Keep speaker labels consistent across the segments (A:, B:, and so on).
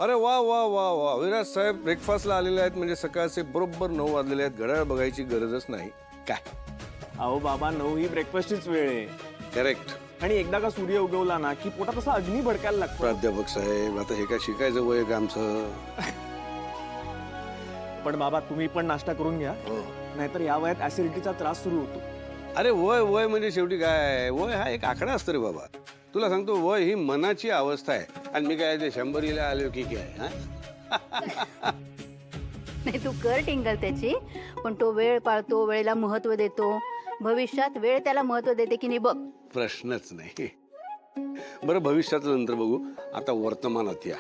A: अरे वा वा वा वा, विराज साहेब ब्रेकफास्टला आलेले आहेत म्हणजे सकाळचे बरोबर 9 वाजलेले आहेत. घड्याळ बघायची गरजच नाही काय.
B: अहो बाबा 9 ही ब्रेकफास्टचीच वेळ आहे.
A: करेक्ट.
B: आणि एकदा का सूर्य उगवला ना की पोटात असा अग्नी भडकायला लागतो.
A: प्राध्यापक साहेब, आता हे काय शिकायचं वय का आमचं?
B: पण बाबा तुम्ही पण नाश्ता करून घ्या, नाहीतर या वयात ऍसिडिटीचा त्रास सुरू होतो.
A: अरे वय वय म्हणजे शेवटी काय, वय हा एक आकडा असतो रे बाबा. तुला सांगतो, वय ही मनाची अवस्था आहे. आणि मी काय ते 100ला आलो की काय?
C: नाही तू कर टिंगल त्याची, पण तो वेळ पाळतो, वेळेला महत्व देतो. भविष्यात वेळ त्याला महत्व देते की नाही बघ.
A: प्रश्नच नाही. बरं, भविष्याचं नंतर बघू, आता वर्तमानात या.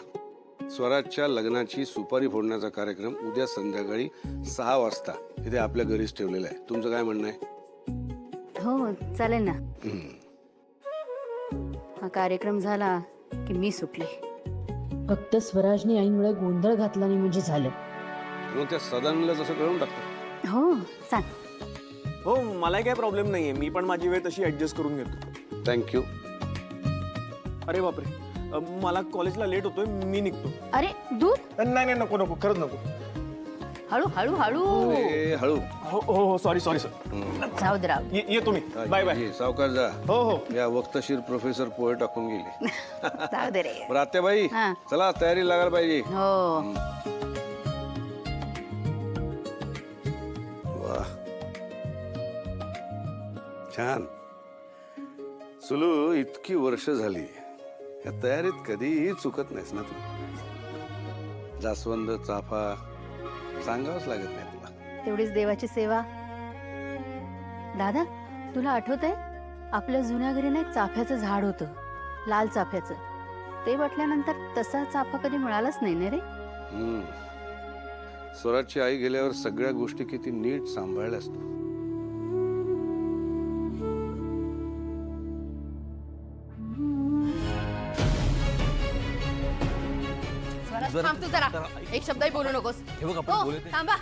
A: स्वराजच्या लग्नाची सुपारी फोडण्याचा कार्यक्रम उद्या संध्याकाळी 6 वाजता इथे आपल्या घरीच ठेवलेला आहे. तुमचं काय म्हणणं आहे?
C: हो चालेल ना. हा कार्यक्रम झाला की मी सुटले.
D: फक्त स्वराजने ऐन वेळा गोंधळ घातला नाही म्हणजे झालं.
A: मग त्या सदानला तसं कळून टाकतो.
C: हो सांग.
B: हो मलाही काही प्रॉब्लेम नाहीये, मी पण माझी वेळ तशी ऍडजस्ट करून घेतो.
A: थँक्यू.
B: अरे बापरे, मला कॉलेजला लेट होतोय, मी निघतो.
C: अरे दूध.
B: नाही नाही नको नको, खरंच नको.
C: हळू हळू हळू.
A: हळू.
B: हो हो हो, सॉरी सॉरी सर.
C: जाऊ दे राव.
B: ये तुम्ही. Bye bye.
A: सावकाश जा.
B: हो हो.
A: या वक्तशीर प्रोफेसर पोहे टाकून गेले.
C: जाऊ दे रे.
A: बरं आत्याबाई,
C: हा.
A: चला तयारी लागायला पाहिजे.
C: हो.
A: वा, छान. सुलू, इतकी वर्ष झाली या तयारीत कधीही चुकत नाहीस ना तू. जास्वंद, चाफा सांगावंच लागत नाही तुला.
C: तेवढीच देवाची सेवा. दादा तुला आठवतंय, आपल्या जुन्या घरी ना एक चाफ्याचं झाड होतं, लाल चाफ्याचं. ते वाटल्यानंतर तसा चाफा कधी मिळालाच नाही ना रे.
A: स्वराजची आई गेल्यावर सगळ्या गोष्टी किती नीट सांभाळल्यास तू.
E: थांब तू जरा, एक शब्दही बोलू नकोस. हो, थांबा.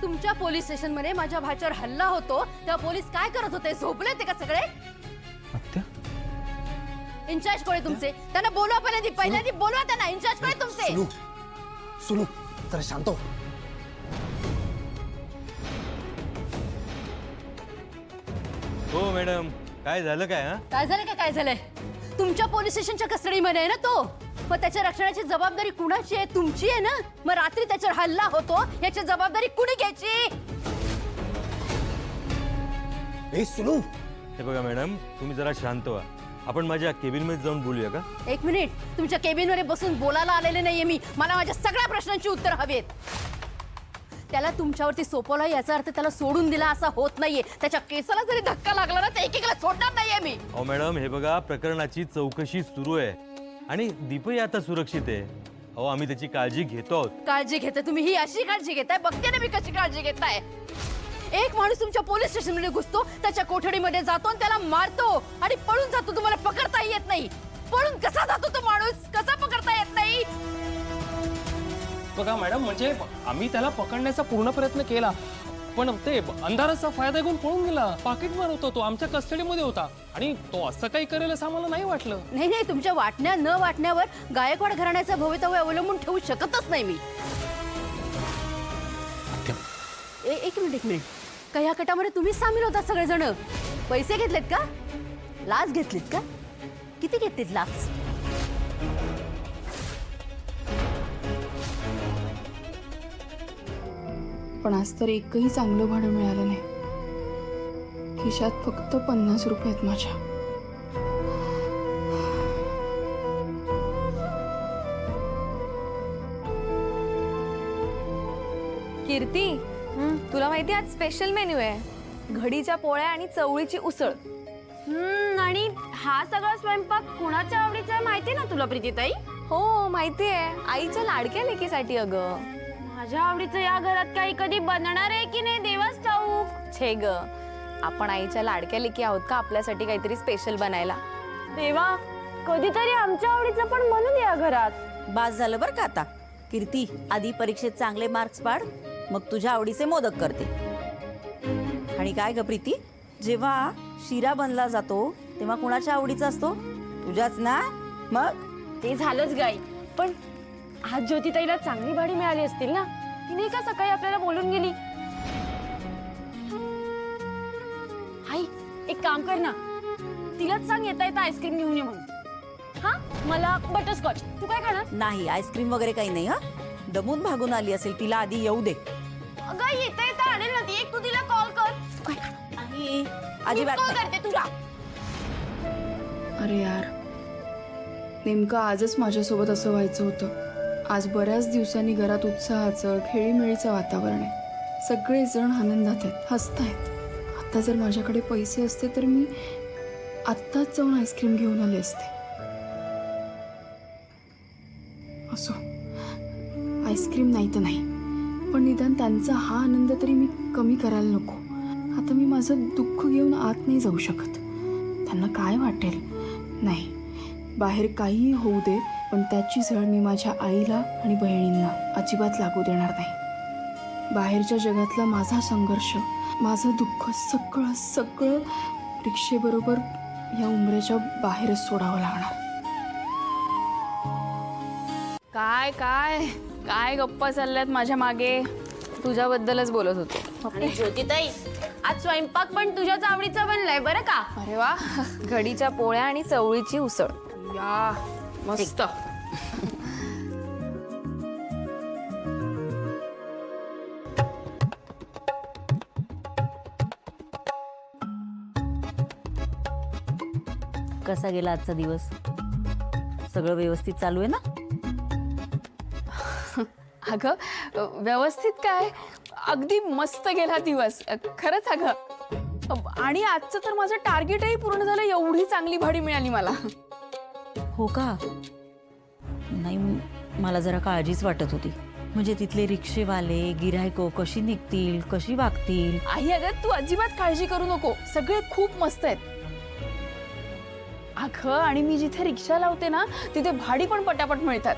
E: तुमच्या पोलीस स्टेशन मध्ये माझ्या भाच्यावर हल्ला होतो तेव्हा पोलीस काय करत होते? झोपले ते का सगळे? इन्चार्ज कोण आहे तुमचे? त्यांना बोलवा पहिल्यांदा बोलवा त्यांना. इन्चार्ज कोण आहे तुमचे?
F: सुनू जरा शांत हो.
G: हो मॅडम, काय झालं काय?
E: काय झालं का? काय झालंय? तुमच्या पोलीस स्टेशनच्या कस्टडीमध्ये आहे ना तो. मग त्याच्या रक्षणाची जबाबदारी कुणाची आहे? तुमची आहे ना. मग रात्री त्याच्यावर हल्ला होतो याची जबाबदारी कुणी घ्यायची?
F: ए सुनू,
G: हे बघा मॅडम, तुम्ही जरा शांत व्हा. आपण माझ्या केबिन मध्ये जाऊन बोलूया का?
E: एक मिनिट, तुमच्या केबिन मध्ये बसून बोलायला आलेले नाहीये मी. मला माझ्या सगळ्या प्रश्नांची उत्तर हवीत. त्याला तुमच्यावरती सोपवलं याचा अर्थ त्याला सोडून दिला असा होत नाहीये. त्याच्या केसाला जरी धक्का लागला ना तर एकेकाला सोडणार नाहीये मी.
G: अहो मॅडम, हे बघा, प्रकरणाची चौकशी सुरू आहे आणि दीपही आता सुरक्षित आहे. अहो आम्ही त्याची काळजी घेतो आहोत.
E: काळजी घेताय तुम्ही? ही अशी काळजी घेताय? बघते ना मी कशी काळजी घेताय. एक माणूस तुमच्या पोलीस स्टेशन मध्ये घुसतो, त्याच्या कोठडीमध्ये जातो आणि त्याला मारतो आणि पळून जातो. तुम्हाला पकडता येत नाही. पळून कसा जातो तो माणूस? कसा पकडता येत नाही?
H: बघा मॅडम, म्हणजे आम्ही त्याला पकडण्याचा पूर्ण प्रयत्न केला, पण ते अंधाराचा फायदा घेऊन पळून गेला. पाकिटवर होता तो, आमच्या कस्टडीमध्ये होता आणि तो असं काही करेल असं आम्हाला नाही वाटलं.
E: नाही नाही, तुमच्या वाटण्या न वाटण्यावर गायकवाड घराण्याचं भवितव्य अवलंबून ठेवू शकतच नाही मी. एक मिनिट. का या कटामध्ये तुम्हीच सामील होता सगळेजण? पैसे घेतलेत का? लाच घेतलीत का? किती घेतलीत लाच?
I: पण आज तर एकही चांगलं भाडं मिळालं नाही. खिशात फक्त 50 रुपये आहेत माझ्या.
J: कीर्ती, तुला माहिती आज स्पेशल मेन्यू आहे. घडीच्या पोळ्या आणि चवळीची उसळ.
E: आणि हा सगळा स्वयंपाक कुणाच्या आवडीचा आहे माहिती ना तुला प्रीतीताई?
J: हो माहिती आहे, आईच्या लाडक्या लेकीसाठी. अगं
E: माझ्या आवडीचं या घरात काही कधी बनणार आहे की नाही देवाच ठाऊक.
J: छे ग, आपण आईच्या लाडक्या लेकी आहोत का आपल्यासाठी काहीतरी स्पेशल बनायला?
E: देवा, कधीतरी आमच्या आवडीचं पण बनून या घरात.
K: बास झालं बरं का आता. कीर्ती, आधी परीक्षेत चांगले मार्क्स पाड, मग तुझ्या आवडीचे मोदक करते. आणि काय ग प्रीती, जेव्हा शिरा बनला जातो तेव्हा कुणाच्या आवडीचा असतो? तुझ्याच ना. मग
E: ते झालंच गाई, पण
J: आज ज्योतिताईला चांगली भाडी मिळाली असतील ना, ती नाही का सकाळी आपल्याला बोलून गेली. आई एक काम कर ना, तिलाच सांग येता येता आईस्क्रीम घेऊन ये म्हणून. हा मला बटरस्कॉच. तू काय खाणार?
K: नाही आईस्क्रीम वगैरे काही नाही. हा दमून भागून आली असेल, तिला आधी येऊ दे.
J: अगं येता येता आणेल ना ती. एक तू तिला कॉल कर. तू काय खाणार?
K: नाही अजिबात
J: कॉल
K: नाही.
J: करते तुला.
I: अरे यार, नेमकं आजच माझ्यासोबत असं व्हायचं होतं. आज बऱ्याच दिवसांनी घरात उत्साहाचं खेळीमेळीचं वातावरण आहे. सगळेजण आनंदात आहेत, हसतायत. आता जर माझ्याकडे पैसे असते तर मी आत्ताच जाऊन आईस्क्रीम घेऊन आले असते. असो, आईस्क्रीम नाही तर नाही, पण निदान त्यांचा हा आनंद तरी मी कमी करायला नको. आता मी माझं दुःख घेऊन आत नाही जाऊ शकत. त्यांना काय वाटेल? नाही, बाहेर काहीही होऊ दे, पण त्याची झळ मी माझ्या आईला आणि बहिणींना अजिबात लागू देणार नाही. बाहेरच्या जगातला माझा संघर्ष, माझं दुःख सगळं सगळं रिक्षेबरोबर या उंबऱ्याच्या बाहेरच सोडावं लागणार.
J: काय काय काय गप्पा चालल्यात माझ्या मागे? तुझ्याबद्दलच बोलत होतो.
E: आणि ज्योतिताई, आज स्वयंपाक पण तुझ्याच आवडीचा बनलाय बरं का.
J: अरे वा, घडीच्या पोळ्या आणि चवळीची उसळ. या मस्त.
K: कसा गेला आजचा दिवस? सगळं व्यवस्थित चालू आहे ना?
J: अगं व्यवस्थित काय, अगदी मस्त गेला दिवस. खरंच अगं. आणि आजचं तर माझं टार्गेटही पूर्ण झालं. एवढी चांगली भाडी मिळाली मला.
K: हो का? नाही, मला जरा काळजीच वाटत होती. म्हणजे तिथले रिक्षेवाले गिऱ्हाईक कशी निघतील, कशी वागतील.
J: आई अगं तू अजिबात काळजी करू नको, सगळे खूप मस्त आहेत. अगं आणि मी जिथे रिक्षा लावते ना, तिथे भाडी पण पटापट मिळतात.